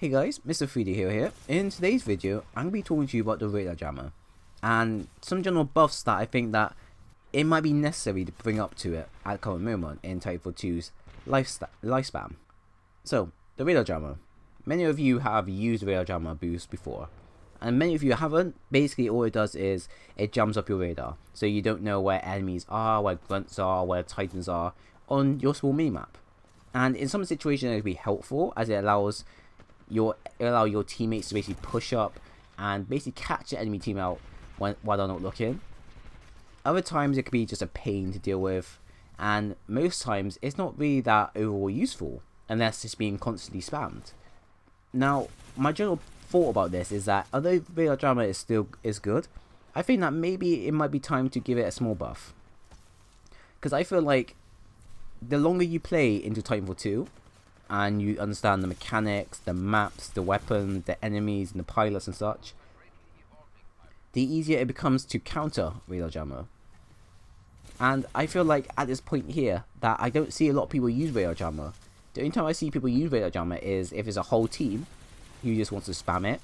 Hey guys, Mr. 3D here. In today's video, I'm going to be talking to you about the Rader Jammer and some general buffs that I think that it might be necessary to bring up to it at the current moment in TitanFall 2's lifespan. So, the Rader Jammer. Many of you have used Rader Jammer boost before, and many of you haven't. Basically, all it does is it jumps up your radar, so you don't know where enemies are, where grunts are, where titans are on your small minimap. And in some situations, it can be helpful as it allows your teammates to basically push up and basically catch the enemy team out while they're not looking. Other times it could be just a pain to deal with, and most times it's not really that overall useful unless it's being constantly spammed. Now, my general thought about this is that although Rader Jammer is good, I think that maybe it might be time to give it a small buff. Because I feel like the longer you play into Titanfall 2, and you understand the mechanics, the maps, the weapons, the enemies, and the pilots and such, the easier it becomes to counter Rader Jammer. And I feel like at this point here that I don't see a lot of people use Rader Jammer. The only time I see people use Rader Jammer is if it's a whole team who just wants to spam it,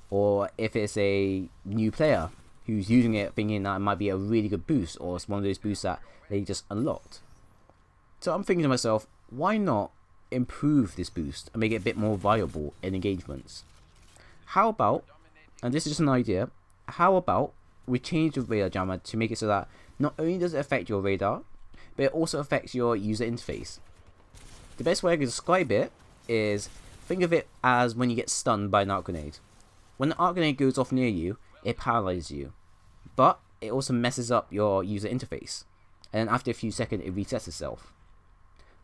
or if it's a new player who's using it thinking that it might be a really good boost, or it's one of those boosts that they just unlocked. So I'm thinking to myself, why not improve this boost and make it a bit more viable in engagements? How about, and this is just an idea, how about we change the Rader Jammer to make it so that not only does it affect your radar, but it also affects your user interface. The best way I can describe it is, think of it as when you get stunned by an arc grenade. When an arc grenade goes off near you, it paralyzes you, but it also messes up your user interface, and then after a few seconds it resets itself.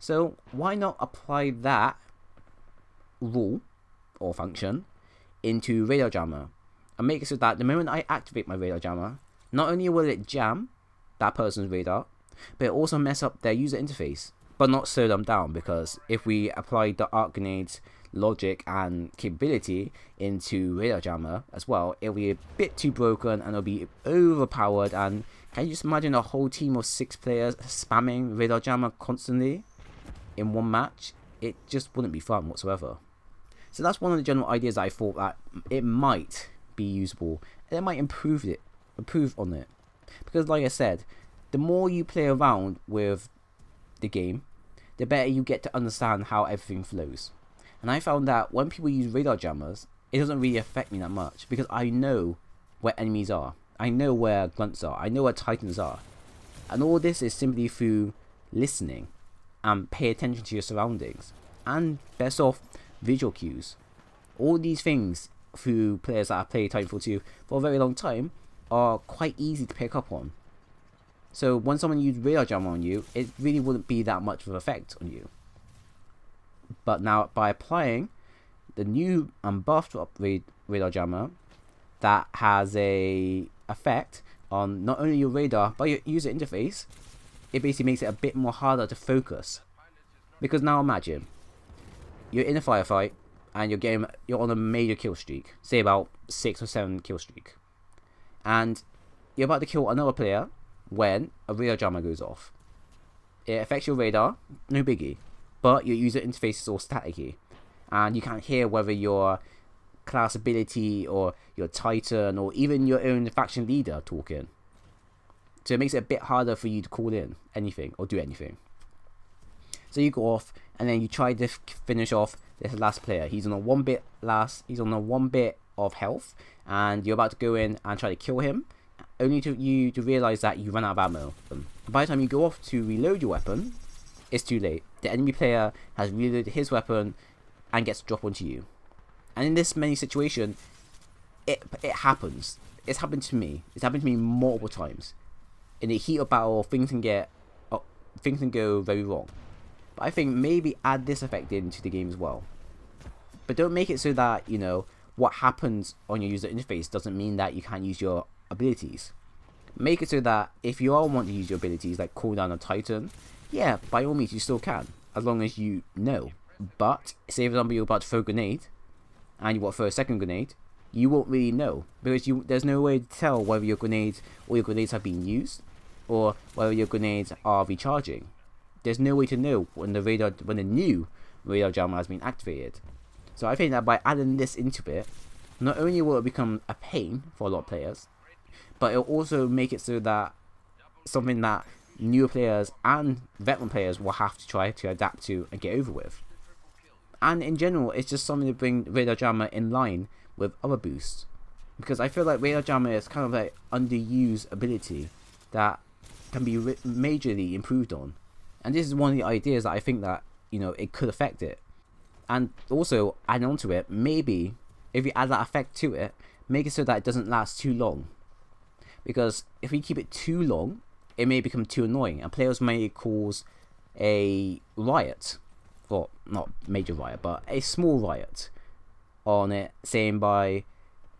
So why not apply that rule or function into Rader Jammer and make it so that the moment I activate my Rader Jammer, not only will it jam that person's radar, but it also mess up their user interface, but not slow them down, because if we apply the arc grenade's logic and capability into Rader Jammer as well, it'll be a bit too broken and it'll be overpowered. And can you just imagine a whole team of 6 players spamming Rader Jammer constantly in one match? It just wouldn't be fun whatsoever. So that's one of the general ideas that I thought that it might be usable, and it might improve on it. Because like I said, the more you play around with the game, the better you get to understand how everything flows. And I found that when people use Rader Jammers, it doesn't really affect me that much, because I know where enemies are, I know where grunts are, I know where titans are, and all this is simply through listening and pay attention to your surroundings, and best off, visual cues. All these things through players that have played Titanfall 2 for a very long time are quite easy to pick up on. So when someone used Rader Jammer on you, it really wouldn't be that much of an effect on you. But now by applying the new and buffed up Rader Jammer that has a effect on not only your radar but your user interface, it basically makes it a bit more harder to focus. Because now imagine you're in a firefight and you're on a major kill streak, say about 6 or 7 kill streak, and you're about to kill another player when a Rader Jammer goes off. It affects your radar, no biggie, but your user interface is all staticky, and you can't hear whether your class ability or your titan or even your own faction leader talking. So it makes it a bit harder for you to call in anything or do anything. So you go off and then you try to finish off this last player. He's on a 1 bit of health, and you're about to go in and try to kill him, only to realize that you run out of ammo. And by the time you go off to reload your weapon, it's too late. The enemy player has reloaded his weapon and gets dropped onto you. And in this many situation, it happens. It's happened to me. It's happened to me multiple times. In the heat of battle, things can go very wrong. But I think maybe add this effect into the game as well. But don't make it so that, you know, what happens on your user interface doesn't mean that you can't use your abilities. Make it so that if you all want to use your abilities, like call down a titan, yeah, by all means you still can, as long as you know. But say for example you're about to throw a grenade, and you want to throw a second grenade, you won't really know, because there's no way to tell whether your grenades have been used, or whether your grenades are recharging. There's no way to know when the new Rader Jammer has been activated. So I think that by adding this into it, not only will it become a pain for a lot of players, but it'll also make it so that something that newer players and veteran players will have to try to adapt to and get over with. And in general, it's just something to bring Radar Jammer in line with other boosts, because I feel like Radar Jammer is kind of like underused ability that can be majorly improved on, and this is one of the ideas that I think that, you know, it could affect it. And also adding on to it, maybe if you add that effect to it, make it so that it doesn't last too long, because if we keep it too long, it may become too annoying and players may cause a riot, well, not major riot, but a small riot on it, saying by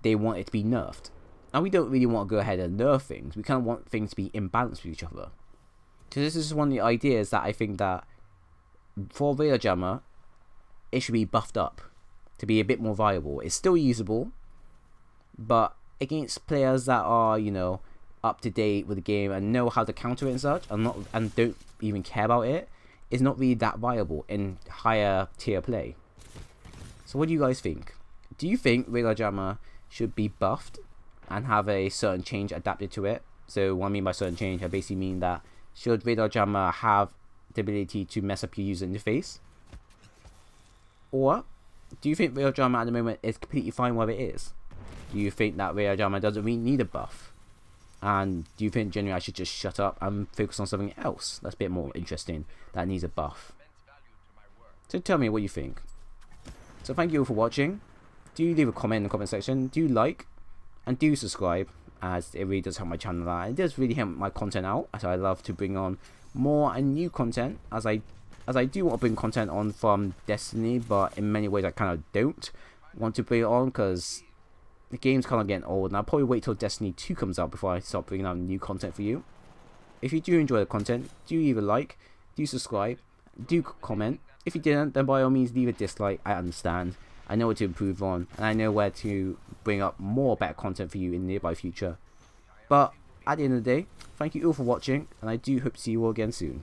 they want it to be nerfed. And we don't really want to go ahead and nerf things. We kind of want things to be imbalanced with each other. So this is one of the ideas that I think that for Radar Jammer, it should be buffed up to be a bit more viable. It's still usable, but against players that are, you know, up to date with the game and know how to counter it and such, and don't even care about it, is not really that viable in higher tier play. So what do you guys think? Do you think Radar Jammer should be buffed and have a certain change adapted to it? So what I mean by certain change, I basically mean that should Radar Jammer have the ability to mess up your user interface? Or do you think Radar Jammer at the moment is completely fine where it is? Do you think that Radar Jammer doesn't really need a buff? And do you think generally I should just shut up and focus on something else that's a bit more interesting that needs a buff? So tell me what you think. So thank you all for watching. Do leave a comment in the comment section, do like, and do subscribe, as it really does help my channel out. It does really help my content out, as I love to bring on more and new content, as I do want to bring content on from Destiny, but in many ways I kind of don't want to bring it on because the game's kind of getting old, and I'll probably wait till Destiny 2 comes out before I start bringing out new content for you. If you do enjoy the content, do leave a like, do subscribe, do comment. If you didn't, then by all means leave a dislike. I understand. I know what to improve on, and I know where to bring up more better content for you in the nearby future. But at the end of the day, thank you all for watching, and I do hope to see you all again soon.